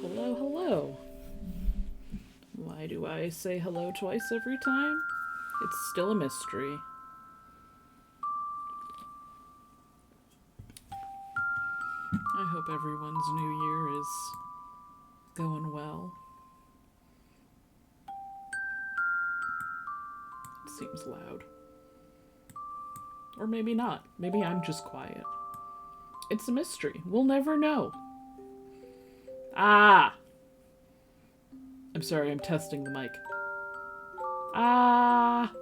Hello, hello. Why do I say hello twice every time? It's still a mystery. I hope everyone's new year is going well. It seems loud. Or maybe not. Maybe I'm just quiet. It's a mystery. We'll never know. Ah! I'm sorry, I'm testing the mic. Ah!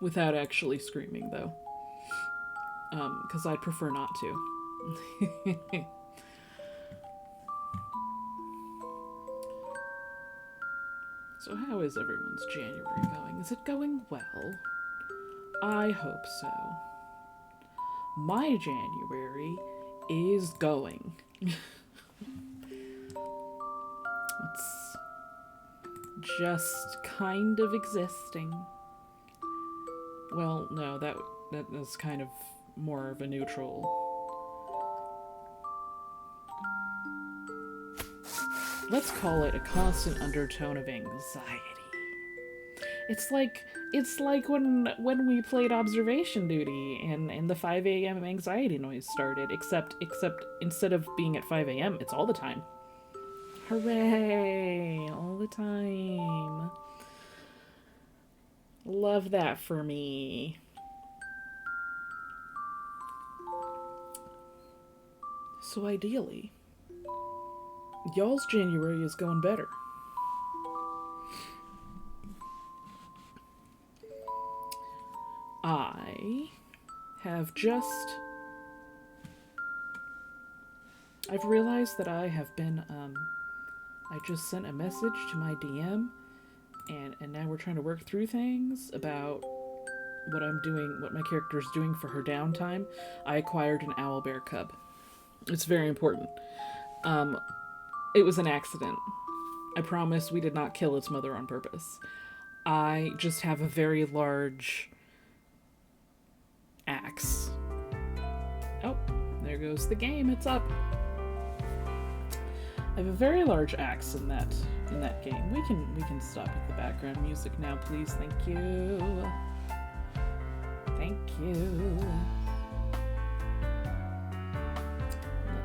Without actually screaming, though. Because I'd prefer not to. So how is everyone's January going? Is it going well? I hope so. My January is going. It's just kind of existing. Well, no, that is kind of more of a neutral. Let's call it a constant undertone of anxiety. It's like when we played observation duty and the 5 a.m. anxiety noise started, except instead of being at 5 a.m., it's all the time. Hooray! All the time. Love that for me. So ideally, y'all's January is going better. I have just... I've realized that I have been, I just sent a message to my DM, and now we're trying to work through things about what I'm doing, what my character's doing for her downtime. I acquired an owlbear cub. It's very important. It was an accident. I promise we did not kill its mother on purpose. I just have a very large axe. Oh, there goes the game. It's up. I have a very large axe in that game. We can stop with the background music now, please. Thank you. Thank you.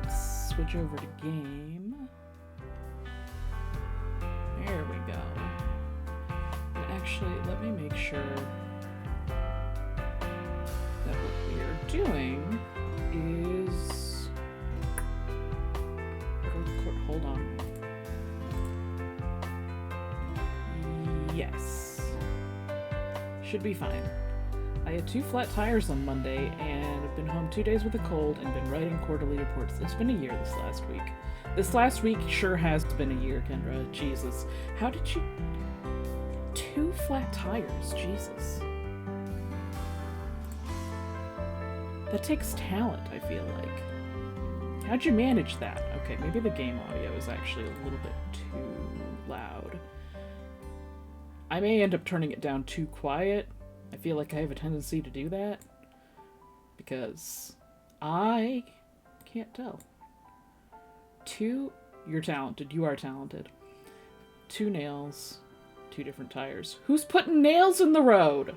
Let's switch over to game. There we go. And actually, let me make sure that what we are doing is... Hold on. Yes. Should be fine. I had 2 flat tires on Monday and have been home 2 days with a cold and been writing quarterly reports. It's been a year this last week. This last week sure has been a year, Kendra. Jesus. How did you... 2 flat tires? Jesus. That takes talent, I feel like. How'd you manage that? Okay, maybe the game audio is actually a little bit too loud. I may end up turning it down too quiet. I feel like I have a tendency to do that. Because I can't tell. 2, you're talented. You are talented. 2 nails, 2 different tires. Who's putting nails in the road?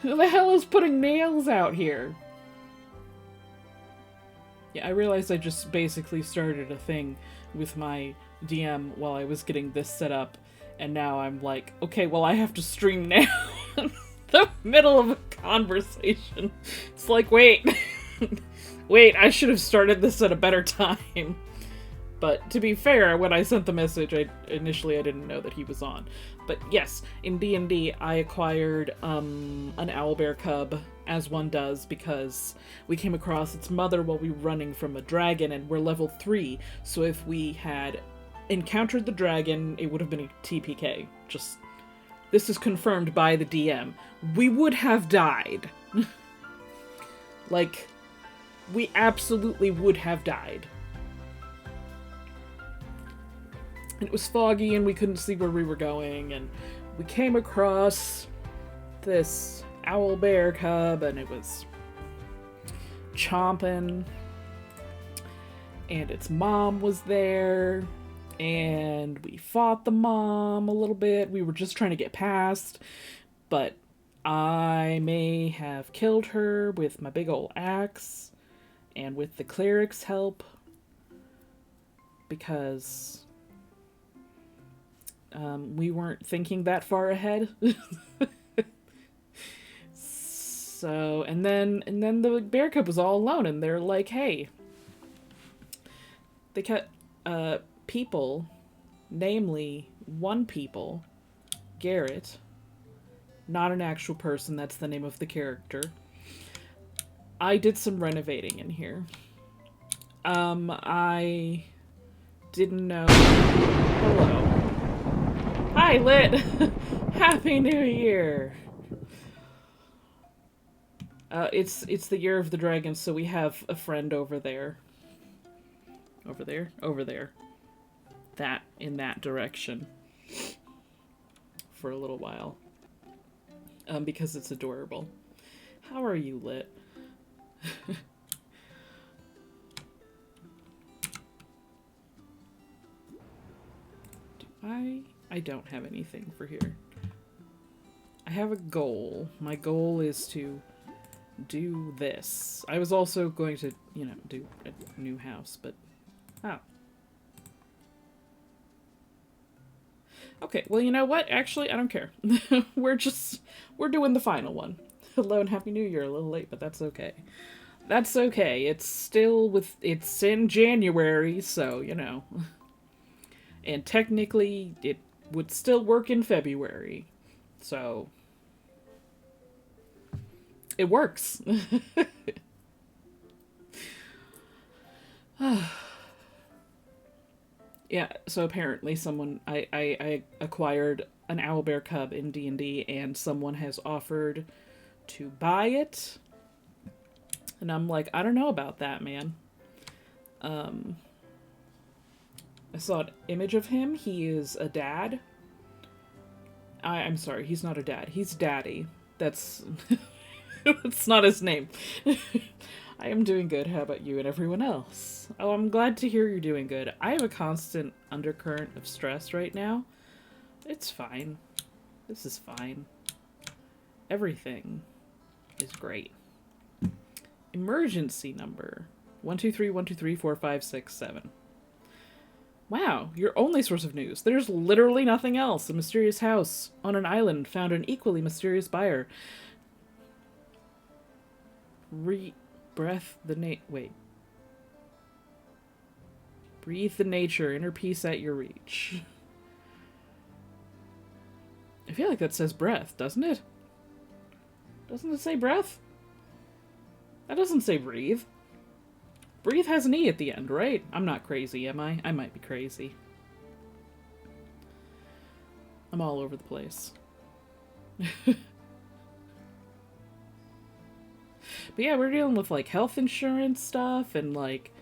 Who the hell is putting nails out here? Yeah, I realized I just basically started a thing with my DM while I was getting this set up, and now I'm like, okay, well I have to stream now. In the middle of a conversation. It's like, wait. Wait, I should have started this at a better time. But to be fair, when I sent the message, initially I didn't know that he was on. But yes, in D&D, I acquired an owlbear cub, as one does, because we came across its mother while we were running from a dragon, and we're level 3, so if we had encountered the dragon, it would have been a TPK. Just, this is confirmed by the DM. We would have died. Like, we absolutely would have died. And it was foggy and we couldn't see where we were going, and we came across this owlbear cub and it was chomping, and its mom was there, and we fought the mom a little bit. We were just trying to get past, but I may have killed her with my big ol' axe and with the cleric's help, because we weren't thinking that far ahead. So, and then the bear cub was all alone, and they're like, hey, they kept people, namely one people, Garrett, not an actual person, that's the name of the character. I did some renovating in here. I didn't know. Hello. Hi, Lit! Happy New Year! It's the year of the dragon, so we have a friend over there. Over there? Over there. That, in that direction. For a little while. Because it's adorable. How are you, Lit? Do I I don't have anything for here. I have a goal. My goal is to do this. I was also going to, you know, do a new house, but... Oh. Okay, well, you know what? Actually, I don't care. we're doing the final one. Hello and Happy New Year. A little late, but that's okay. That's okay. It's in January, so, you know. And technically, it would still work in February. So, it works. Yeah, so apparently I acquired an owlbear cub in D&D, and someone has offered to buy it. And I'm like, I don't know about that, man. I saw an image of him. He is a dad. I'm sorry, he's not a dad. He's daddy. That's... that's not his name. I am doing good. How about you and everyone else? Oh, I'm glad to hear you're doing good. I have a constant undercurrent of stress right now. It's fine. This is fine. Everything is great. Emergency number 123-123-4567. Wow, your only source of news. There's literally nothing else. A mysterious house on an island found an equally mysterious buyer. Breathe the nature, inner peace at your reach. I feel like that says breath, doesn't it? Doesn't it say breath? That doesn't say breathe. Breathe has an E at the end, right? I'm not crazy, am I? I might be crazy. I'm all over the place. But yeah, we're dealing with, like, health insurance stuff, and, like,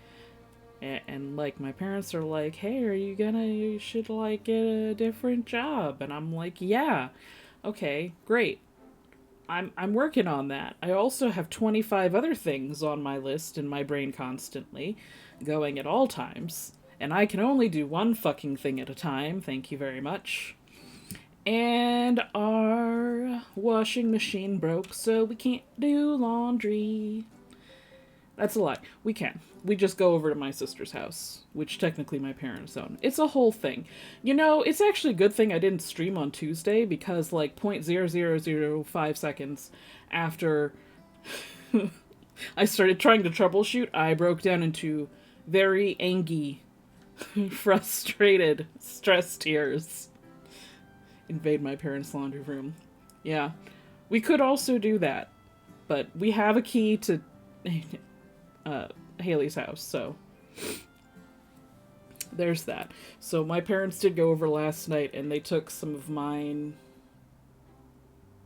like, my parents are like, hey, you should, like, get a different job. And I'm like, yeah, okay, great. I'm working on that. I also have 25 other things on my list in my brain constantly, going at all times. And I can only do one fucking thing at a time, thank you very much. And our washing machine broke, so we can't do laundry. That's a lie. We can. We just go over to my sister's house, which technically my parents own. It's a whole thing. You know, it's actually a good thing I didn't stream on Tuesday, because, like, 0.0005 seconds after I started trying to troubleshoot, I broke down into very angry, frustrated, stressed tears. Invade my parents' laundry room. Yeah. We could also do that, but we have a key to Haley's house, so there's that. So my parents did go over last night, and they took some of my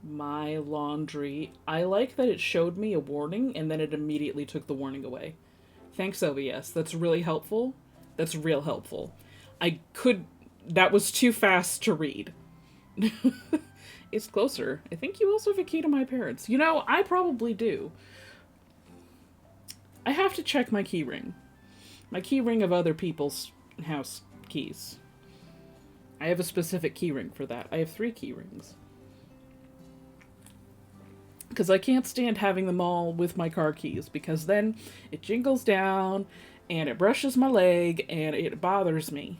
laundry. I like that it showed me a warning, and then it immediately took the warning away. Thanks, OBS. That's really helpful. That's real helpful. That was too fast to read. It's closer. I think you also have a key to my parents. You know, I probably do. I have to check my key ring. My key ring of other people's house keys. I have a specific key ring for that. I have 3 key rings. Because I can't stand having them all with my car keys, because then it jingles down, and it brushes my leg, and it bothers me.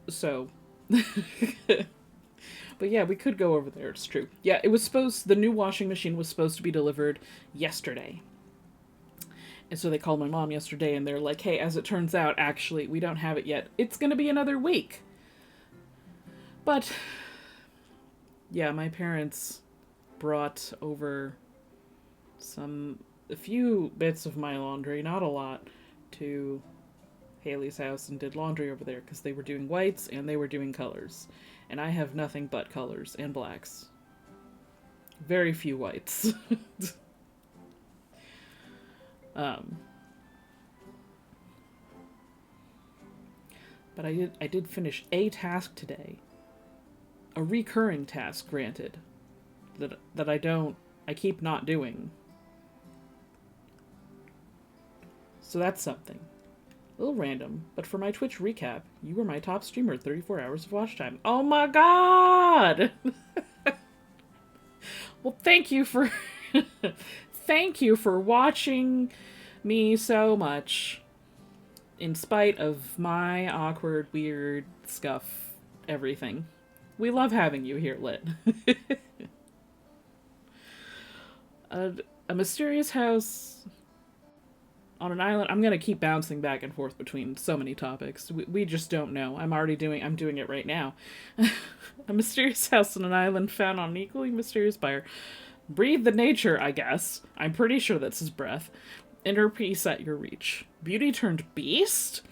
So... But yeah, we could go over there, it's true. Yeah, the new washing machine was supposed to be delivered yesterday. And so they called my mom yesterday, and they're like, hey, as it turns out, actually, we don't have it yet. It's gonna be another week. But, yeah, my parents brought over a few bits of my laundry, not a lot, to Haley's house and did laundry over there, because they were doing whites and they were doing colors. And I have nothing but colors and blacks. Very few whites. But I did finish a task today. A recurring task, granted. That I keep not doing. So that's something. A little random, but for my Twitch recap, you were my top streamer, 34 hours of watch time. Oh my god! Well, thank you for... thank you for watching me so much. In spite of my awkward, weird, scuff, everything. We love having you here, Lit. A mysterious house on an island. I'm gonna keep bouncing back and forth between so many topics. We just don't know. I'm doing it right now. A mysterious house on an island found on an equally mysterious buyer. Breathe the nature, I guess. I'm pretty sure that's his breath. Inner peace at your reach. Beauty turned beast?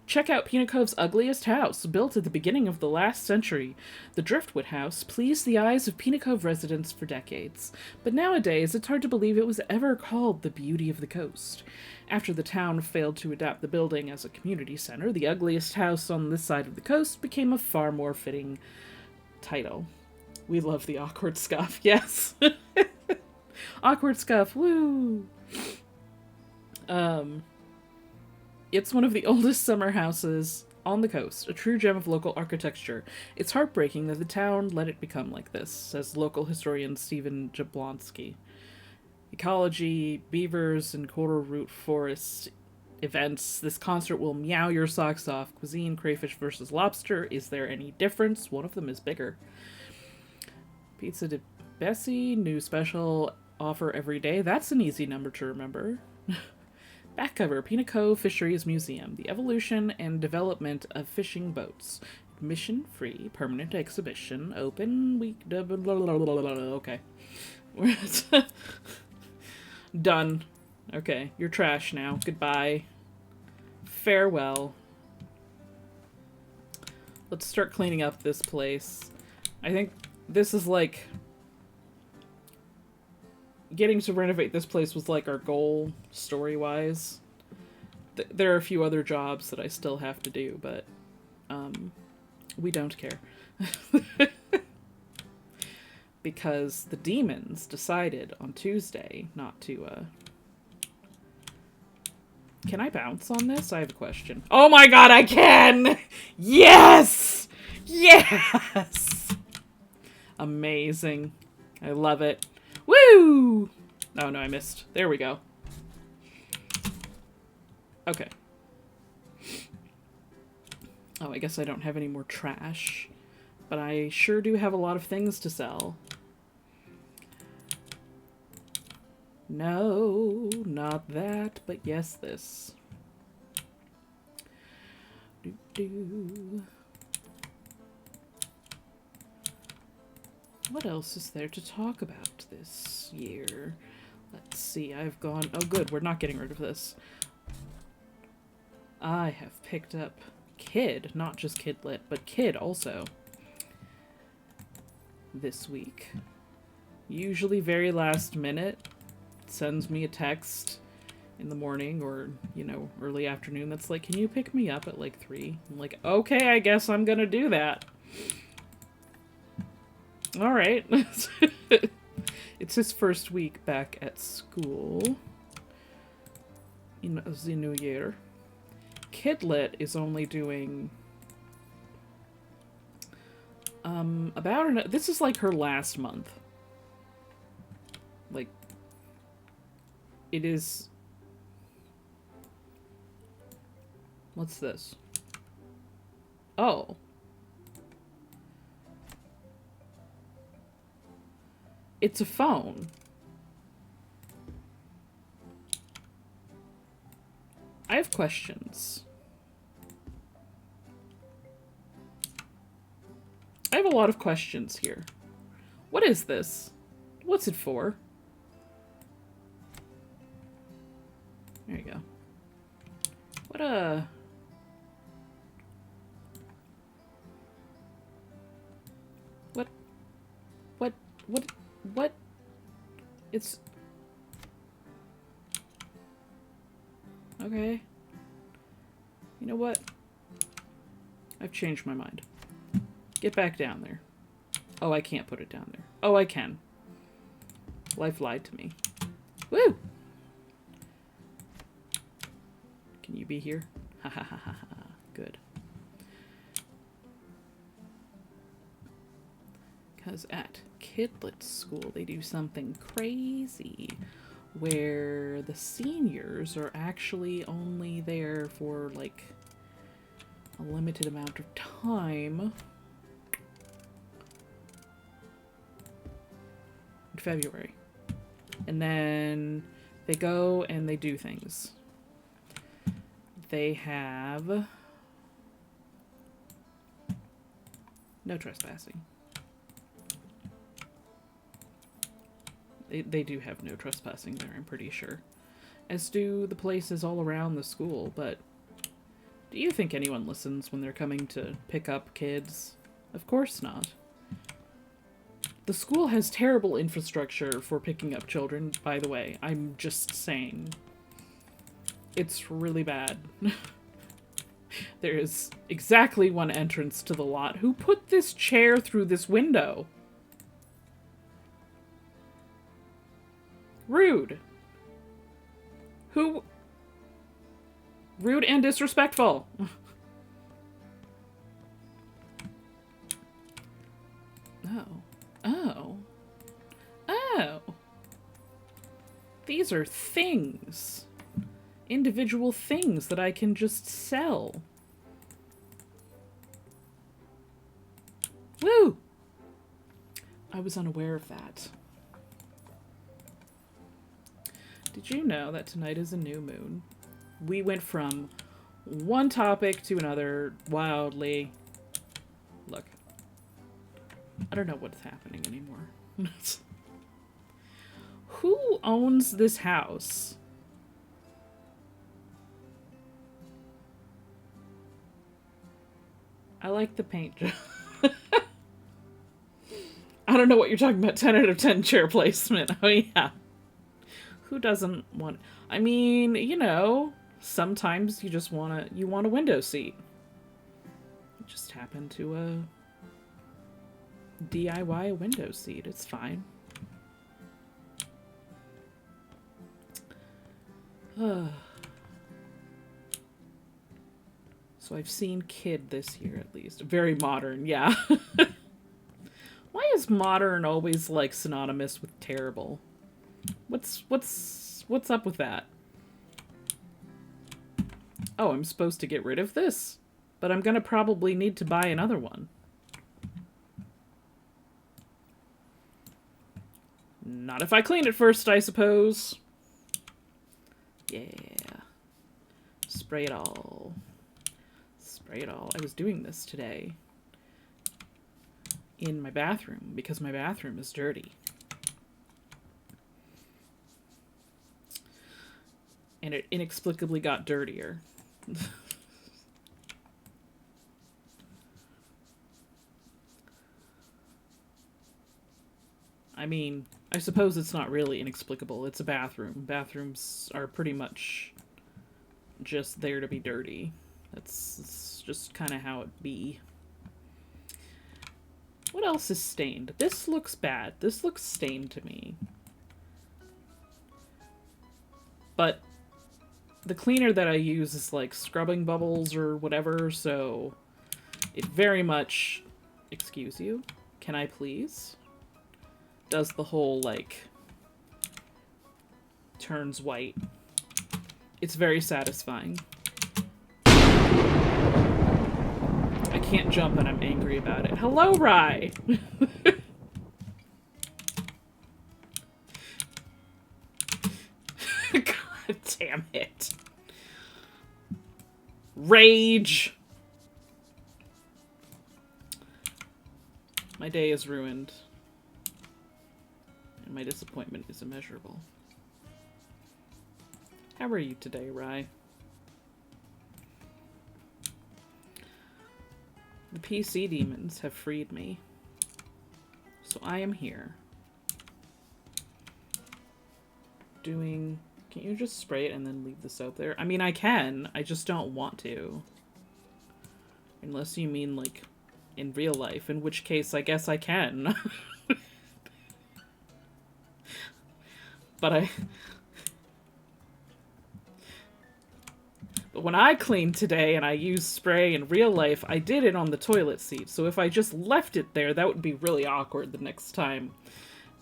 Check out Pina Cove's ugliest house, built at the beginning of the last century. The Driftwood House pleased the eyes of Pina Cove residents for decades, but nowadays it's hard to believe it was ever called the Beauty of the Coast. After the town failed to adapt the building as a community center, the ugliest house on this side of the coast became a far more fitting title. We love the awkward scuff, yes. Awkward scuff, woo! It's one of the oldest summer houses on the coast, a true gem of local architecture. It's heartbreaking that the town let it become like this, says local historian Stephen Jablonski. Ecology, beavers, and coral root forest events. This concert will meow your socks off. Cuisine, crayfish versus lobster. Is there any difference? One of them is bigger. Pizza de Bessie, new special offer every day. That's an easy number to remember. Back cover, Pina Cove Fisheries Museum, the evolution and development of fishing boats. Admission free, permanent exhibition, open week... Okay. Done. Okay, you're trash now. Goodbye. Farewell. Let's start cleaning up this place. I think this is like... Getting to renovate this place was like our goal, story-wise. There are a few other jobs that I still have to do, but we don't care. Because the demons decided on Tuesday not to, Can I bounce on this? I have a question. Oh my god, I can! Yes! Yes! Amazing. I love it. Woo! Oh no, I missed. There we go. Okay. Oh, I guess I don't have any more trash. But I sure do have a lot of things to sell. No, not that, but yes, this. Doo-doo. What else is there to talk about this year? Let's see, I've gone... Oh good, we're not getting rid of this. I have picked up Kid, not just Kidlit, but Kid also. This week. Usually very last minute. Sends me a text in the morning or, you know, early afternoon that's like, can you pick me up at like 3? I'm like, okay, I guess I'm gonna do that. Alright. It's his first week back at school. In the new year. Kidlit is only doing... this is like her last month. Like, it is... What's this? Oh. It's a phone. I have questions. I have a lot of questions here. What is this? What's it for? There you go. What What? It's... Okay. You know what? I've changed my mind. Get back down there. Oh, I can't put it down there. Oh, I can. Life lied to me. Woo! Can you be here? Ha ha ha ha ha. Good. Because at Kidlet School, they do something crazy where the seniors are actually only there for, like, a limited amount of time. In February. And then they go and they do things. They have no trespassing. They do have no trespassing there, I'm pretty sure. As do the places all around the school, but do you think anyone listens when they're coming to pick up kids? Of course not. The school has terrible infrastructure for picking up children, by the way. I'm just saying. It's really bad. There is exactly one entrance to the lot. Who put this chair through this window? Rude. Who? Rude and disrespectful. Oh. Oh. Oh. These are things. Individual things that I can just sell. Woo! I was unaware of that. Did you know that tonight is a new moon? We went from one topic to another wildly. Look. I don't know what's happening anymore. Who owns this house? I like the paint job. I don't know what you're talking about. 10 out of 10 chair placement. Oh, yeah. Who doesn't want... I mean, you know, sometimes you just you want a window seat. I just happen to, DIY a window seat. It's fine. So I've seen Kid this year, at least. Very modern, yeah. Why is modern always, like, synonymous with terrible? What's up with that? Oh, I'm supposed to get rid of this? But I'm gonna probably need to buy another one. Not if I clean it first, I suppose. Yeah. Spray it all. Spray it all. I was doing this today in my bathroom because my bathroom is dirty. And it inexplicably got dirtier. I mean, I suppose it's not really inexplicable. It's a bathroom. Bathrooms are pretty much just there to be dirty. It's just kind of how it be. What else is stained? This looks bad. This looks stained to me. But the cleaner that I use is like scrubbing bubbles or whatever, so it very much... Excuse you? Can I please? Does the whole, like, turns white. It's very satisfying. I can't jump and I'm angry about it. Hello, Rye! God damn it. Rage! My day is ruined. And my disappointment is immeasurable. How are you today, Rye? The PC demons have freed me. So I am here. Doing... Can't you just spray it and then leave the soap there? I mean, I can. I just don't want to. Unless you mean, like, in real life. In which case, I guess I can. But But when I cleaned today and I used spray in real life, I did it on the toilet seat. So if I just left it there, that would be really awkward the next time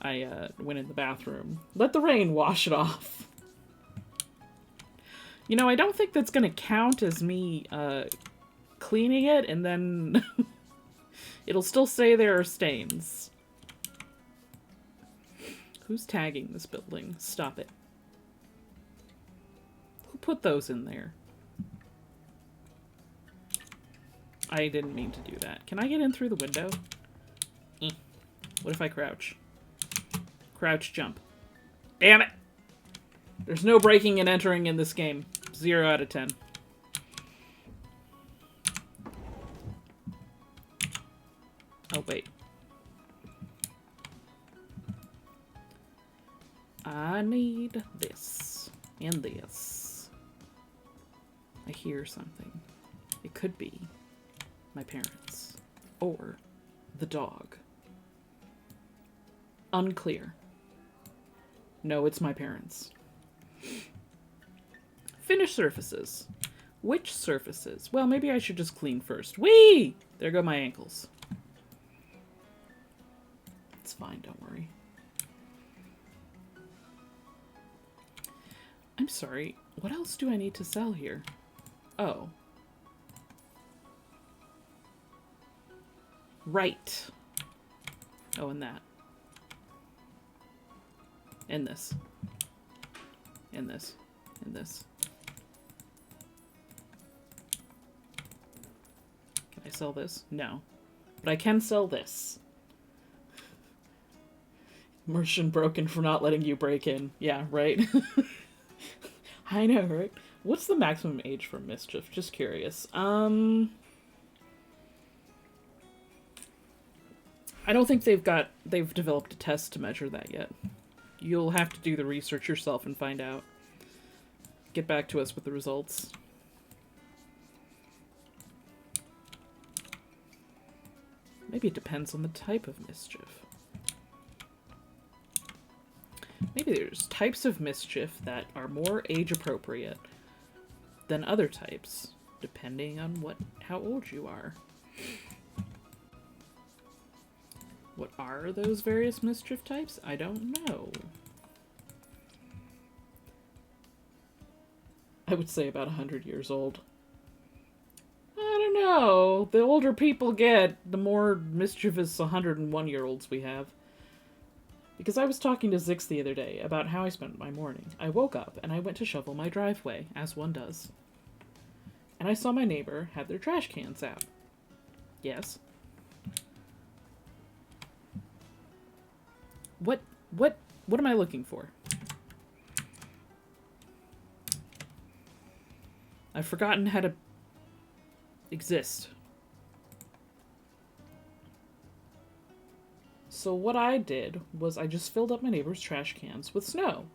I went in the bathroom. Let the rain wash it off. You know, I don't think that's gonna count as me cleaning it, and then it'll still say there are stains. Who's tagging this building? Stop it. Who put those in there? I didn't mean to do that. Can I get in through the window? What if I crouch? Crouch, jump. Damn it! There's no breaking and entering in this game. 0 out of 10. Oh, wait. I need this. And this. I hear something. It could be my parents. Or the dog. Unclear. No, it's my parents. Finish surfaces. Which surfaces? Well, maybe I should just clean first. Whee! There go my ankles. It's fine, don't worry. I'm sorry. What else do I need to sell here? Oh. Right. Oh, and that. And this. And this. And this. Can I sell this? No. But I can sell this. Merchant broken for not letting you break in. Yeah, right? I know, right? What's the maximum age for mischief? Just curious. I don't think they've developed a test to measure that yet. You'll have to do the research yourself and find out. Get back to us with the results. Maybe it depends on the type of mischief. Maybe there's types of mischief that are more age appropriate than other types, depending on how old you are. What are those various mischief types? I don't know. I would say about 100 years old. I don't know. The older people get, the more mischievous 101-year-olds we have. Because I was talking to Zix the other day about how I spent my morning. I woke up and I went to shovel my driveway, as one does. And I saw my neighbor have their trash cans out. Yes. What am I looking for? I've forgotten how to exist. So what I did was I just filled up my neighbor's trash cans with snow.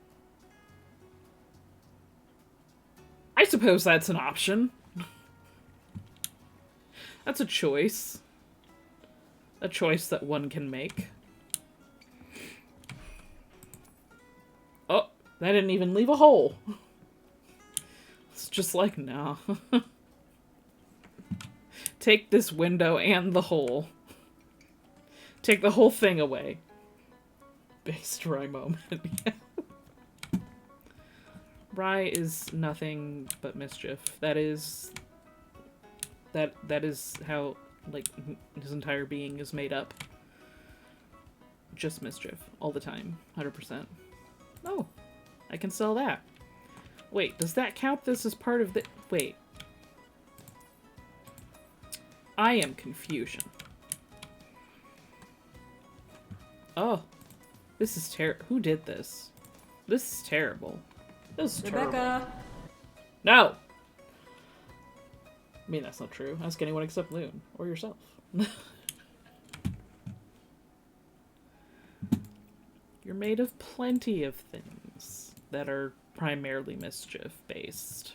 I suppose that's an option. That's a choice. A choice that one can make. Oh, that didn't even leave a hole. It's just like, no. Take this window and the hole. Take the whole thing away. Based Rye moment. Rye is nothing but mischief. That is how, like, his entire being is made up. Just mischief. All the time. 100%. Oh, I can sell that. Wait, does that count this as part of the... Wait. I am confusion. Oh. This is Who did this? This is terrible. This is Rebecca. terrible. No! I mean, that's not true. Ask anyone except Loon. Or yourself. You're made of plenty of things that are primarily mischief-based.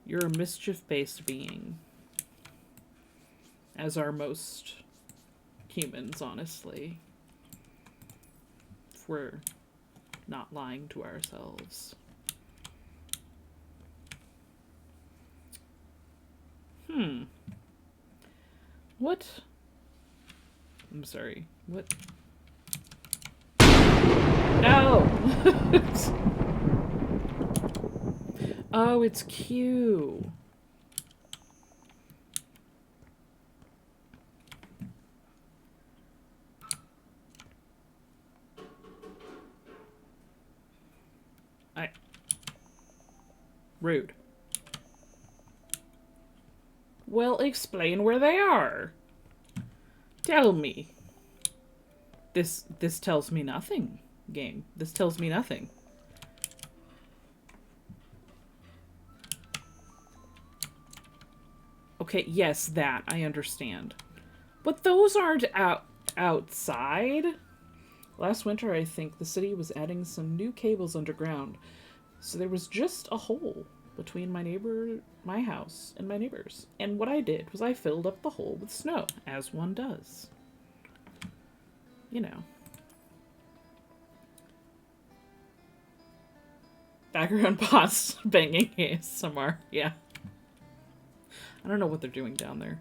You're a mischief-based being. As are most humans, honestly. If we're not lying to ourselves. What? I'm sorry. What? No! Oh, it's Q. Rude. Well, explain where they are. Tell me. This tells me nothing, game. This tells me nothing. Okay, yes, that. I understand. But those aren't outside. Last winter, I think, the city was adding some new cables underground. So there was just a hole between my house and my neighbor's. And what I did was I filled up the hole with snow, as one does. You know. Background boss banging ASMR, yeah. I don't know what they're doing down there.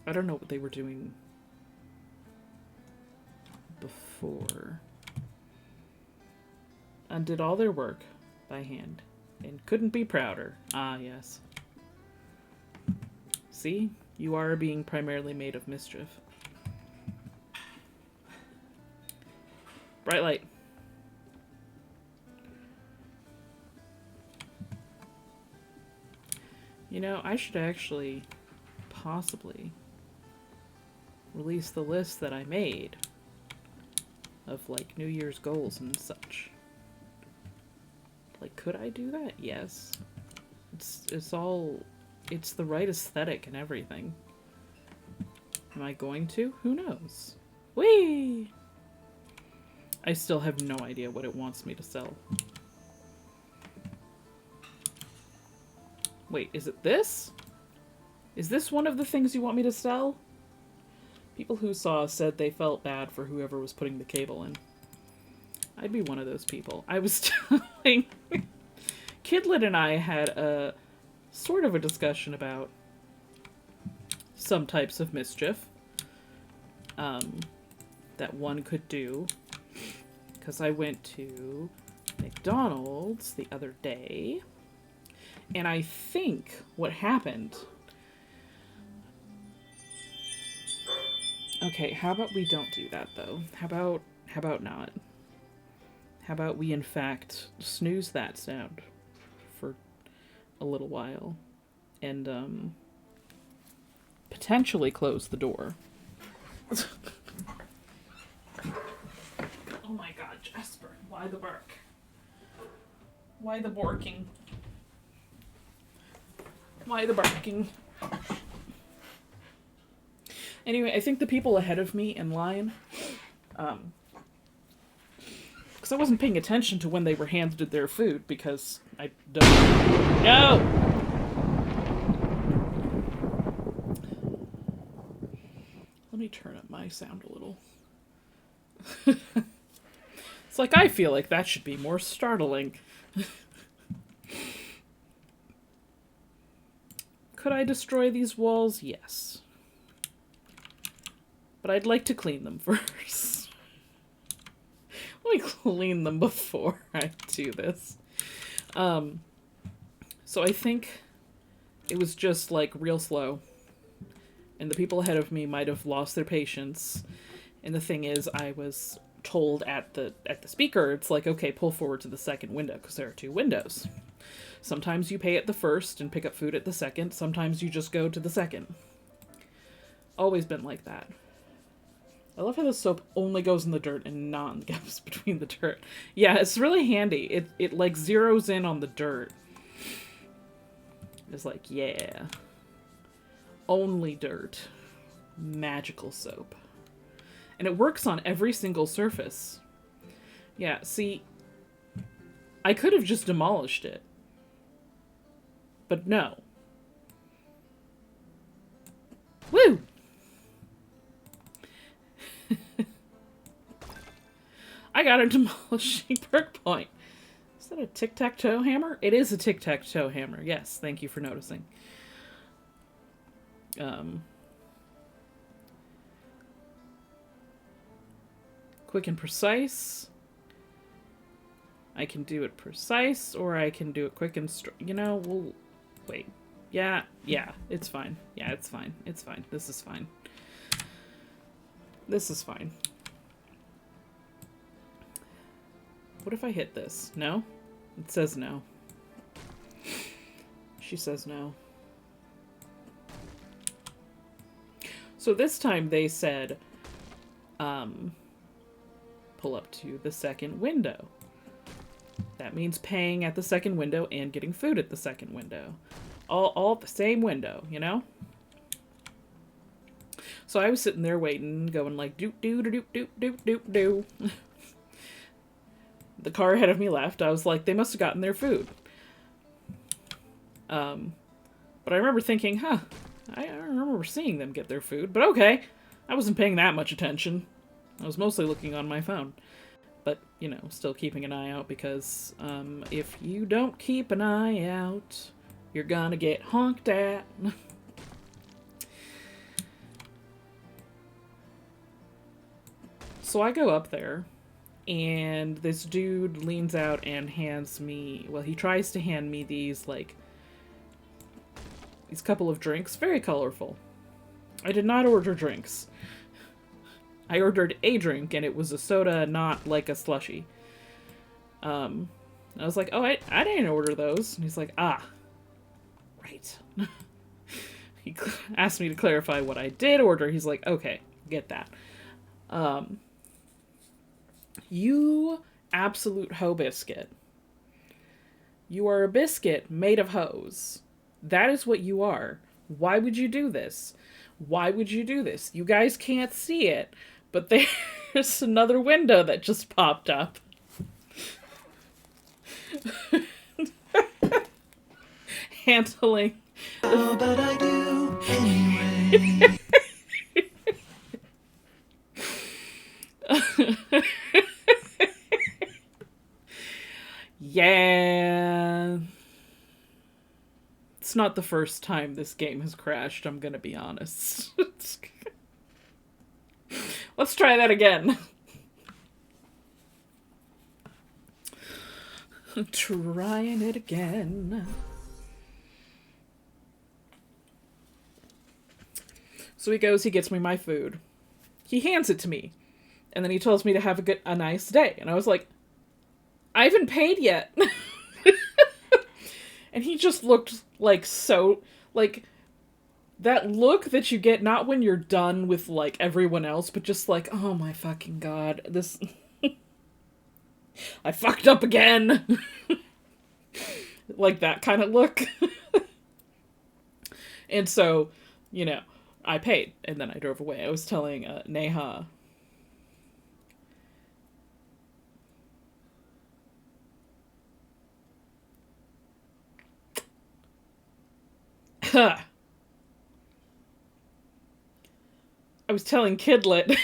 I don't know what they were doing before. And did all their work by hand. And couldn't be prouder. Ah, yes. See? You are being primarily made of mischief. Bright light. You know, I should actually possibly release the list that I made of, like, New Year's goals and such. Like, could I do that? Yes. It's the right aesthetic and everything. Am I going to? Who knows? Whee! I still have no idea what it wants me to sell. Wait, is it this? Is this one of the things you want me to sell? People who saw said they felt bad for whoever was putting the cable in. I'd be one of those people. I was telling... Kidlet and I had a sort of a discussion about some types of mischief that one could do. Because I went to McDonald's the other day, and I think what happened... Okay, how about we don't do that, though? How about not? How about we, in fact, snooze that sound for a little while and, potentially close the door. Oh my god, Jasper, why the bark? Why the barking? Why the barking? Anyway, I think the people ahead of me in line, because I wasn't paying attention to when they were handed their food, because I don't... No! Let me turn up my sound a little. It's like, I feel like that should be more startling. Could I destroy these walls? Yes. But I'd like to clean them first. Let me clean them before I do this. So I think it was just, like, real slow. And the people ahead of me might have lost their patience. And the thing is, I was told at the speaker, it's like, okay, pull forward to the second window, because there are two windows. Sometimes you pay at the first and pick up food at the second. Sometimes you just go to the second. Always been like that. I love how the soap only goes in the dirt and not in the gaps between the dirt. Yeah, it's really handy. It like zeroes in on the dirt. It's like, yeah. Only dirt. Magical soap. And it works on every single surface. Yeah, see, I could have just demolished it. But no. Woo! I got a demolishing perk point. Is that a tic-tac-toe hammer? It is a tic-tac-toe hammer. Yes, thank you for noticing. Um, quick and precise. I can do it precise, or I can do it quick and you know, we'll wait. Yeah, it's fine. Yeah, it's fine. It's fine. This is fine. This is fine. What if I hit this? No? It says no. She says no. So this time they said, pull up to the second window. That means paying at the second window and getting food at the second window. All at the same window, you know? So I was sitting there waiting, going like, doop, doop, doop, doop, doop, doop, doop. The car ahead of me left. I was like, they must have gotten their food. But I remember thinking, huh, I don't remember seeing them get their food, but okay. I wasn't paying that much attention. I was mostly looking on my phone. But, you know, still keeping an eye out because, if you don't keep an eye out, you're gonna get honked at. So I go up there, and this dude leans out and hands me, well, he tries to hand me these, like, these couple of drinks. Very colorful. I did not order drinks. I ordered a drink, and it was a soda, not like a slushie. I was like, oh, I didn't order those. And he's like, ah, right. He asked me to clarify what I did order. He's like, okay, get that. You absolute hoe biscuit. You are a biscuit made of hoes. That is what you are. Why would you do this? Why would you do this? You guys can't see it, but there's another window that just popped up. Handling. Oh, but I do anyway. Yeah. It's not the first time this game has crashed, I'm gonna be honest. Let's try that again. Trying it again. So he goes, he gets me my food. He hands it to me. And then he tells me to have a nice day. And I was like, I haven't paid yet. And he just looked like so, like, that look that you get not when you're done with, like, everyone else, but just like, oh my fucking god, this... I fucked up again! Like that kind of look. And so, you know, I paid, and then I drove away. I was telling Neha... I was telling Kidlet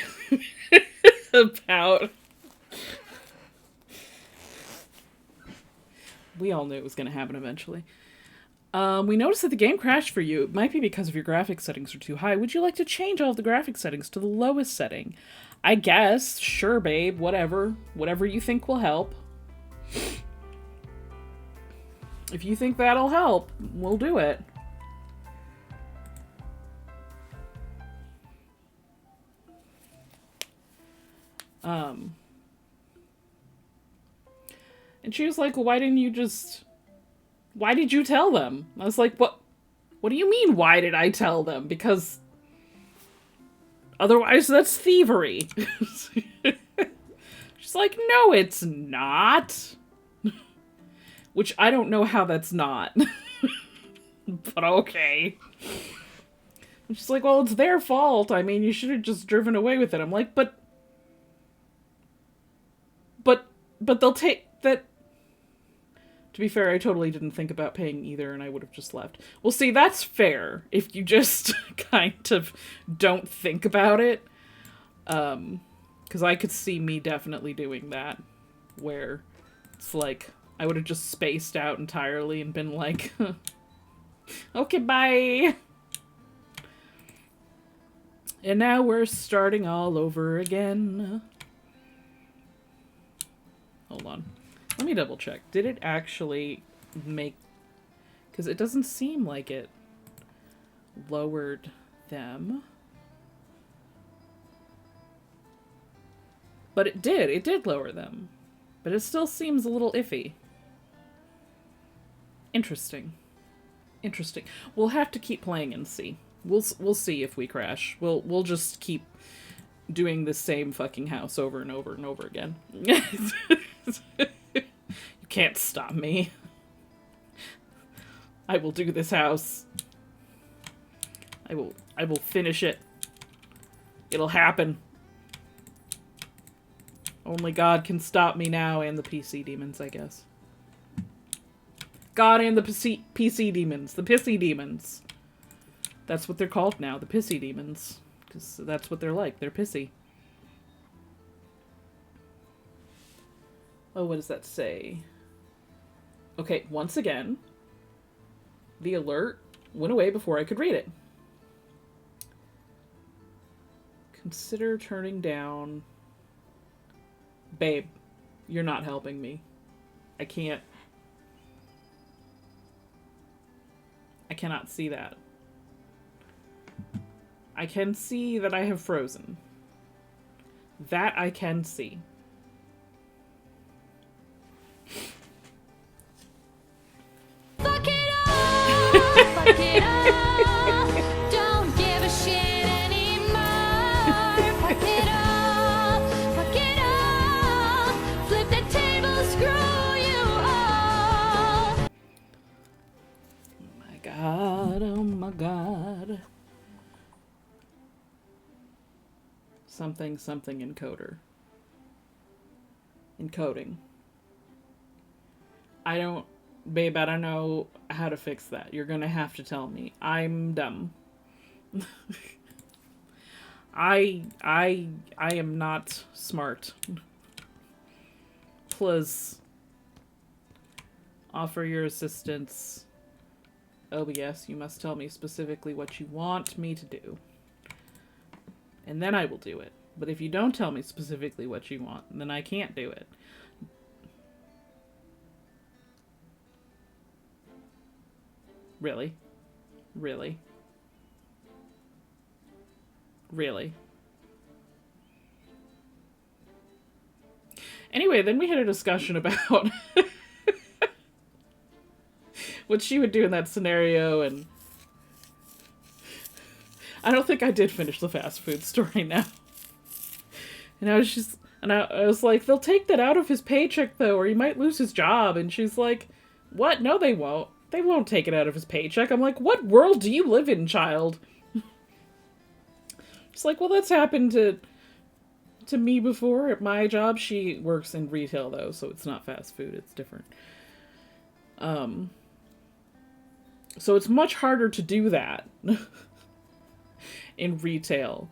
about... We all knew it was going to happen eventually. We noticed that the game crashed for you. It might be because of your graphics settings are too high. Would you like to change all of the graphics settings to the lowest setting? I guess. Sure, babe. Whatever. Whatever you think will help. If you think that'll help, we'll do it. And she was like, well, why did you tell them? I was like, what do you mean, why did I tell them? Because otherwise that's thievery. She's like, no, it's not. Which I don't know how that's not. But okay. And she's like, well, it's their fault. I mean, you should have just driven away with it. I'm like, but they'll take that. To be fair, I totally didn't think about paying either, and I would have just left. Well, see, that's fair if you just kind of don't think about it. Because I could see me definitely doing that, where it's like, I would have just spaced out entirely and been like, okay, bye. And now we're starting all over again. Hold on. Let me double check. Did it actually make... Because it doesn't seem like it lowered them. But it did. It did lower them. But it still seems a little iffy. Interesting. Interesting. We'll have to keep playing and see. We'll see if we crash. We'll just keep doing the same fucking house over and over and over again. You can't stop me. I will do this house. I will finish it. It'll happen. Only God can stop me now, and the PC demons, I guess. God and the PC demons. The pissy demons. That's what they're called now, the pissy demons. Because that's what they're like. They're pissy. Oh, what does that say? Okay, once again, the alert went away before I could read it. Consider turning down... Babe, you're not helping me. I can't... I cannot see that. I can see that I have frozen. That I can see. Fuck it up! Fuck it up! Don't give a shit anymore! Fuck it up! Fuck it up! Flip the table, screw you all! My God, oh my God. Something, something encoder. Encoding. Babe, I don't know how to fix that. You're gonna have to tell me. I'm dumb. I am not smart. Please offer your assistance. Oh, yes, you must tell me specifically what you want me to do. And then I will do it. But if you don't tell me specifically what you want, then I can't do it. Really? Really? Really? Anyway, then we had a discussion about what she would do in that scenario, and I don't think I did finish the fast food story now. And I was like, they'll take that out of his paycheck though, or he might lose his job. And she's like, what? No, they won't. They won't take it out of his paycheck. I'm like, what world do you live in, child? It's like, well, that's happened to me before at my job. She works in retail though, so it's not fast food. It's different. So it's much harder to do that in retail.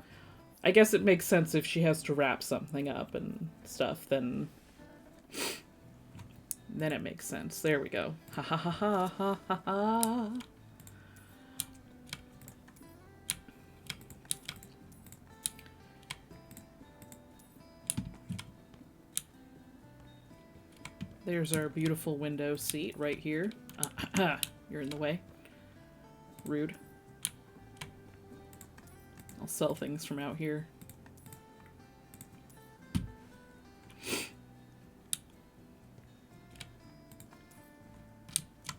I guess it makes sense if she has to wrap something up and stuff, then it makes sense. There we go. Ha ha ha ha ha ha ha. There's our beautiful window seat right here. You're in the way. Rude. I'll sell things from out here.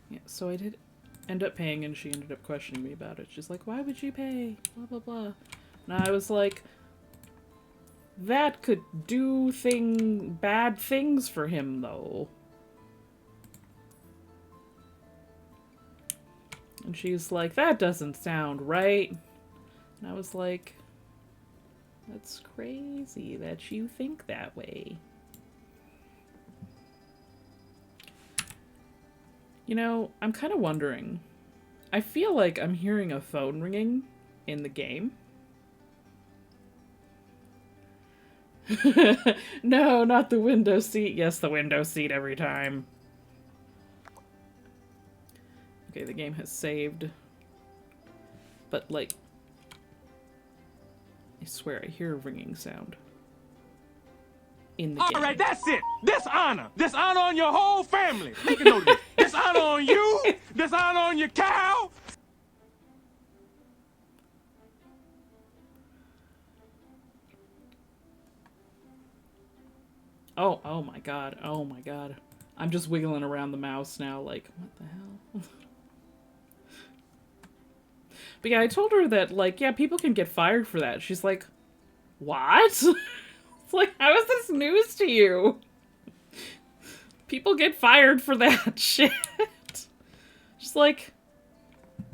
Yeah, so I did end up paying, and she ended up questioning me about it. She's like, why would you pay? Blah, blah, blah. And I was like, that could do bad things for him, though. And she's like, that doesn't sound right. And I was like, that's crazy that you think that way. You know, I'm kind of wondering. I feel like I'm hearing a phone ringing in the game. No, not the window seat. Yes, the window seat every time. Okay, the game has saved. But, like... I swear I hear a ringing sound. In the game. All right, that's it. Dishonor. Dishonor on your whole family. Make a note of this. Dishonor on you. Dishonor on your cow. Oh my god. Oh my god. I'm just wiggling around the mouse now like, what the hell? But yeah, I told her that, like, yeah, people can get fired for that. She's like, what? It's like, how is this news to you? People get fired for that shit. Just like,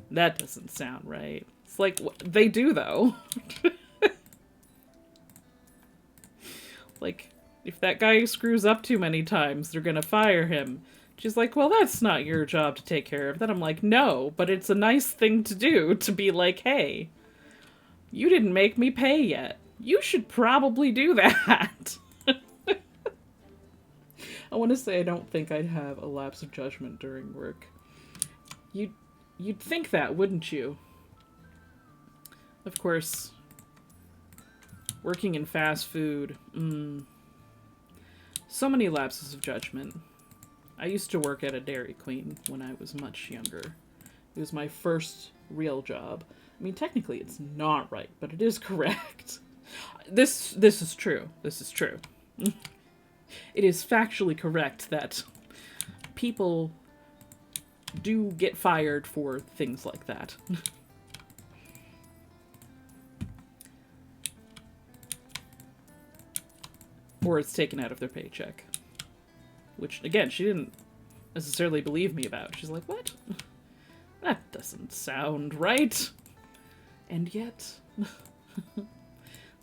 that doesn't sound right. It's like, they do, though. Like, if that guy screws up too many times, they're gonna fire him. She's like, well, that's not your job to take care of. Then I'm like, no, but it's a nice thing to do, to be like, hey, you didn't make me pay yet. You should probably do that. I want to say I don't think I'd have a lapse of judgment during work. You'd think that, wouldn't you? Of course, working in fast food, so many lapses of judgment. I used to work at a Dairy Queen when I was much younger. It was my first real job. I mean, technically it's not right, but it is correct. This is true. This is true. It is factually correct that people do get fired for things like that. Or it's taken out of their paycheck. Which, again, she didn't necessarily believe me about. She's like, what? That doesn't sound right. And yet,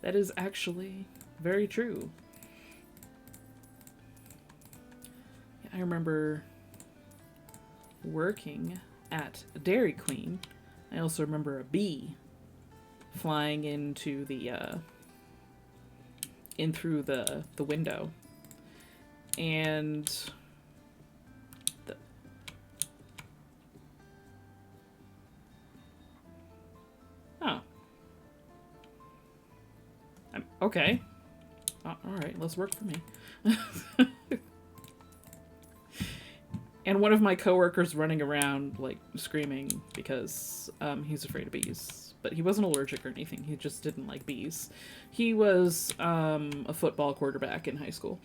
that is actually very true. I remember working at Dairy Queen. I also remember a bee flying into the, in through the window. And oh. Okay. Alright, let's work for me. And one of my coworkers running around, like, screaming because he's afraid of bees. But he wasn't allergic or anything. He just didn't like bees. He was a football quarterback in high school.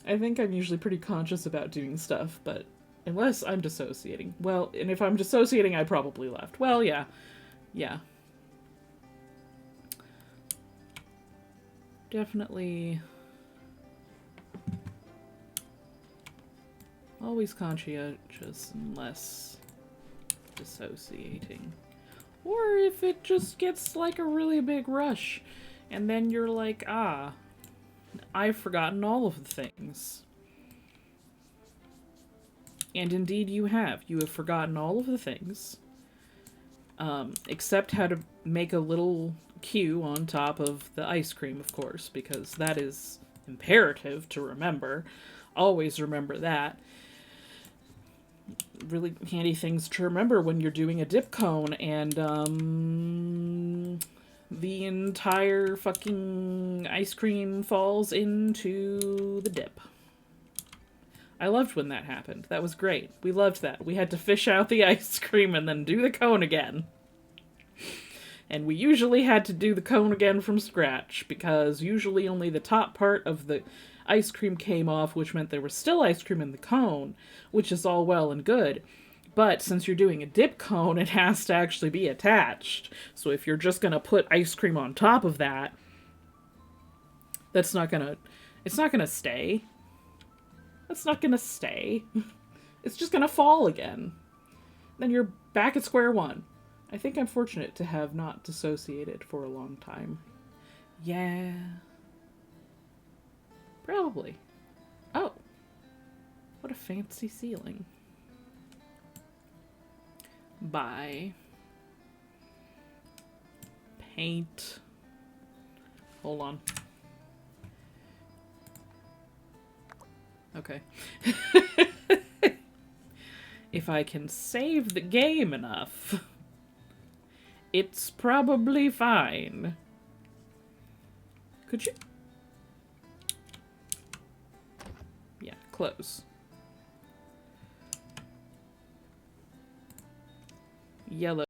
I think I'm usually pretty conscious about doing stuff, but unless I'm dissociating. Well, and if I'm dissociating, I probably left. Well, yeah. Yeah. Definitely always conscientious unless dissociating. Or if it just gets like a really big rush and then you're like, ah, I've forgotten all of the things. And indeed you have. You have forgotten all of the things. Except how to make a little cue on top of the ice cream, of course, because that is imperative to remember. Always remember that. Really handy things to remember when you're doing a dip cone and, the entire fucking ice cream falls into the dip. I loved when that happened. That was great. We loved that. We had to fish out the ice cream and then do the cone again. And we usually had to do the cone again from scratch, because usually only the top part of the ice cream came off, which meant there was still ice cream in the cone, which is all well and good. But since you're doing a dip cone, it has to actually be attached. So if you're just gonna put ice cream on top of that, it's not gonna stay. That's not gonna stay. It's just gonna fall again. Then you're back at square one. I think I'm fortunate to have not dissociated for a long time. Yeah. Probably. Oh. What a fancy ceiling. Buy. Paint. Hold on. Okay. If I can save the game enough It's probably fine. Could you? Yeah, close. Yellow.